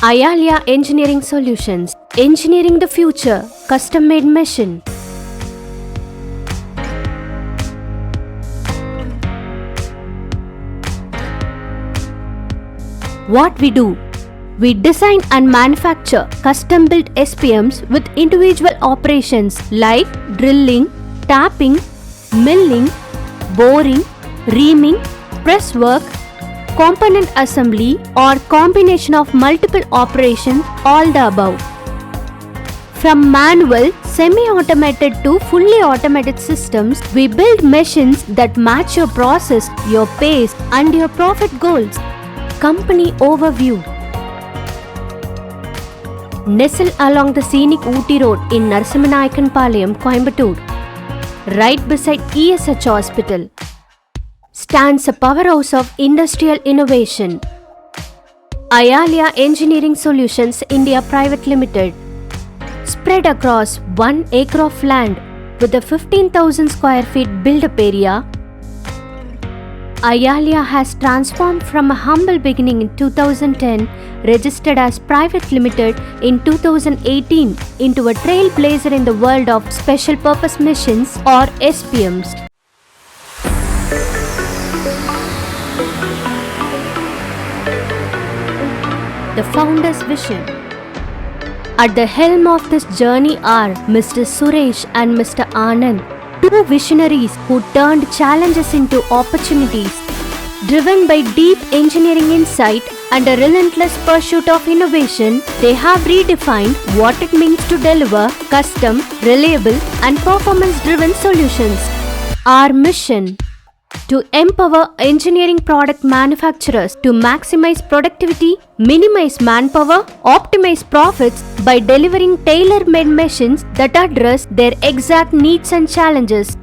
Iyalia Engineering Solutions, engineering the future, custom-made machine. What we do? We design and manufacture custom-built SPMs with individual operations like drilling, tapping, milling, boring, reaming, press work, component assembly or combination of multiple operations, all the above. From manual, semi-automated to fully automated systems, we build machines that match your process, your pace and your profit goals. Company overview. Nestled along the scenic Ooty Road in Narasimhanayakan-Palayam, Coimbatore, right beside ESH Hospital, stands a powerhouse of industrial innovation. Iyalia Engineering Solutions India Private Limited, spread across 1 acre of land with a 15,000 square feet build-up area, Iyalia has transformed from a humble beginning in 2010, registered as Private Limited in 2018, into a trailblazer in the world of special purpose machines or SPMs. The founder's vision. At the helm of this journey are Mr. Suresh and Mr. Anand, two visionaries who turned challenges into opportunities. Driven by deep engineering insight and a relentless pursuit of innovation, they have redefined what it means to deliver custom, reliable, and performance-driven solutions. Our mission: to empower engineering product manufacturers to maximize productivity, minimize manpower, optimize profits by delivering tailor-made machines that address their exact needs and challenges.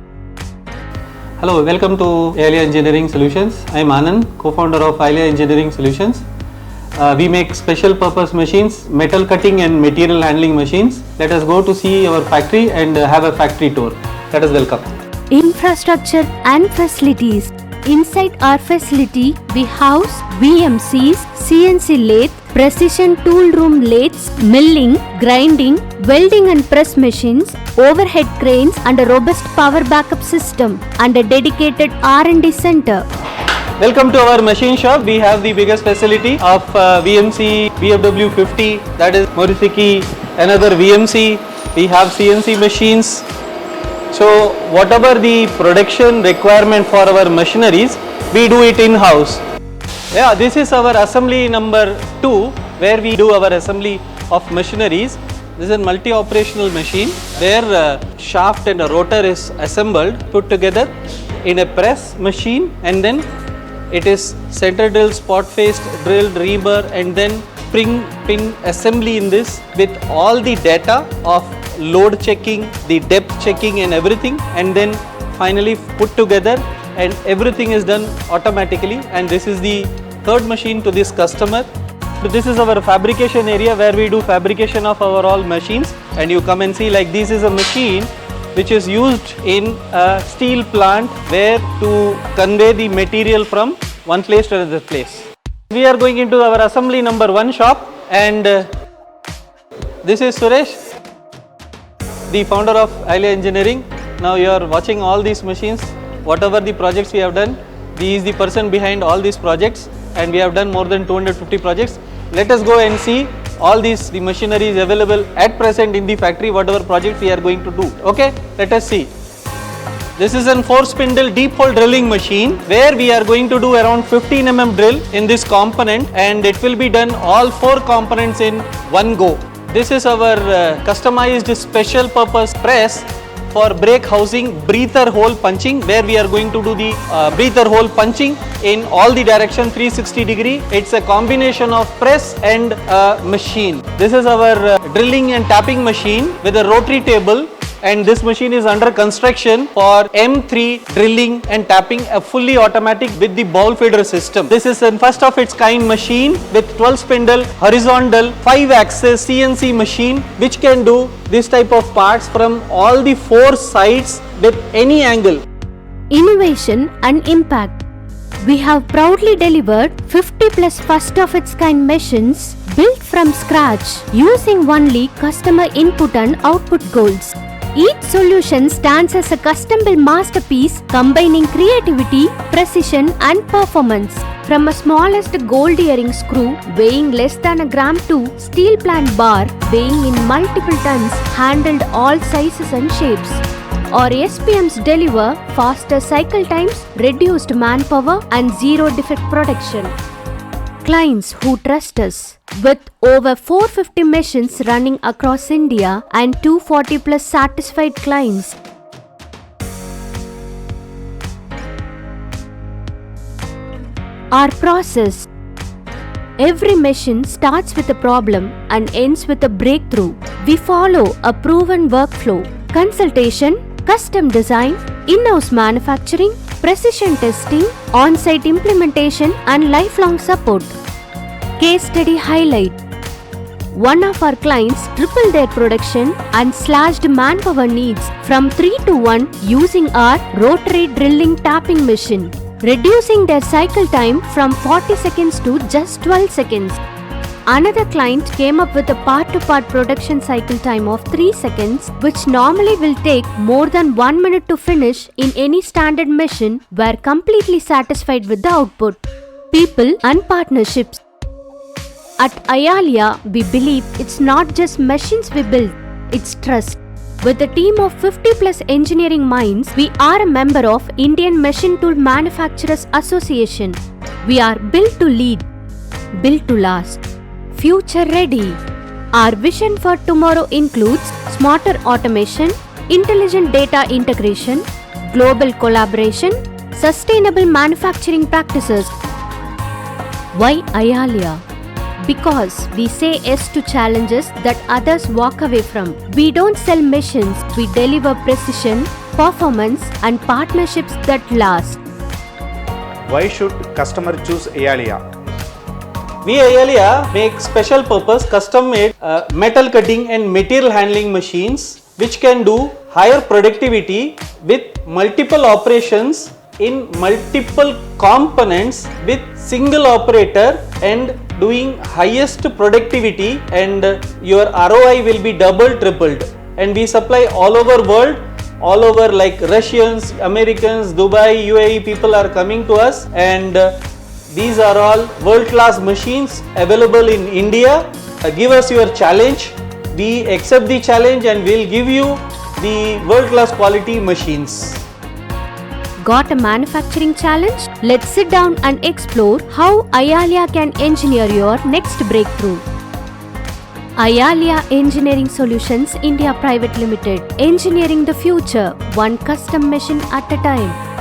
Hello, welcome to Iyalia Engineering Solutions. I am Anand, co-founder of Iyalia Engineering Solutions. We make special purpose machines, metal cutting and material handling machines. Let us go to see our factory and have a factory tour. Let us welcome. Infrastructure and facilities. Inside our facility, we house VMCs, CNC lathe, precision tool room lathes, milling, grinding, welding and press machines, overhead cranes and a robust power backup system and a dedicated R&D center. Welcome to our machine shop. We have the biggest facility of VMC, BFW 50, that is Morisiki, another VMC. We have CNC machines. So whatever the production requirement for our machineries, we do it in-house. Yeah, this is our assembly number 2, where we do our assembly of machineries. This is a multi-operational machine where a shaft and a rotor is assembled, put together in a press machine, and then it is center drill, spot faced drill, rebar, and then spring pin assembly in this with all the data of load checking, the depth checking and everything, and then finally put together, and everything is done automatically. And this is the third machine to this customer. So this is our fabrication area where we do fabrication of our all machines, and you come and see, like, this is a machine which is used in a steel plant where to convey the material from one place to another place. We are going into our assembly number 1 shop, and this is Suresh, the founder of Iyalia Engineering. Now you are watching all these machines, whatever the projects we have done. He is the person behind all these projects, and we have done more than 250 projects. Let us go and see all these, the machinery is available at present in the factory, whatever project we are going to do. Okay, let us see. This is an 4-spindle deep hole drilling machine where we are going to do around 15 mm drill in this component, and it will be done all 4 components in one go. This is our customized special purpose press for brake housing breather hole punching, where we are going to do the breather hole punching in all the direction 360 degree. It's a combination of press and machine. This is our drilling and tapping machine with a rotary table, and this machine is under construction for M3 drilling and tapping, a fully automatic with the ball feeder system. This is a first of its kind machine with 12 spindle horizontal 5-axis CNC machine which can do this type of parts from all the 4 sides with any angle. Innovation and impact. We have proudly delivered 50 plus first of its kind machines built from scratch using only customer input and output goals. Each solution stands as a custom-built masterpiece combining creativity, precision and performance. From a smallest gold earring screw weighing less than a gram to steel plant bar weighing in multiple tons, handled all sizes and shapes. Our SPMs deliver faster cycle times, reduced manpower and zero defect protection. Clients who trust us. With over 450 machines running across India and 240 plus satisfied clients. Our process. Every machine starts with a problem and ends with a breakthrough. We follow a proven workflow. Consultation, custom design, in-house manufacturing, precision testing, on-site implementation and lifelong support. Case study highlight. One of our clients tripled their production and slashed manpower needs from 3 to 1 using our rotary drilling tapping machine, reducing their cycle time from 40 seconds to just 12 seconds. Another client came up with a part-to-part production cycle time of 3 seconds, which normally will take more than 1 minute to finish in any standard machine, were completely satisfied with the output. People and partnerships. At Iyalia, we believe it's not just machines we build, it's trust. With a team of 50 plus engineering minds, we are a member of Indian Machine Tool Manufacturers Association. We are built to lead, built to last, future ready. Our vision for tomorrow includes smarter automation, intelligent data integration, global collaboration, sustainable manufacturing practices. Why Iyalia? Because we say yes to challenges that others walk away from. We don't sell machines, we deliver precision, performance and partnerships that last. Why should customer choose Iyalia? We Iyalia make special purpose custom made metal cutting and material handling machines which can do higher productivity with multiple operations in multiple components with single operator and doing highest productivity, and your ROI will be double tripled. And we supply all over world, all over, like Russians, Americans, Dubai, UAE people are coming to us, and these are all world class machines available in India. Give us your challenge, we accept the challenge and we'll give you the world class quality machines. Got a manufacturing challenge? Let's sit down and explore how Iyalia can engineer your next breakthrough. Iyalia Engineering Solutions India Private Limited. Engineering the future, one custom machine at a time.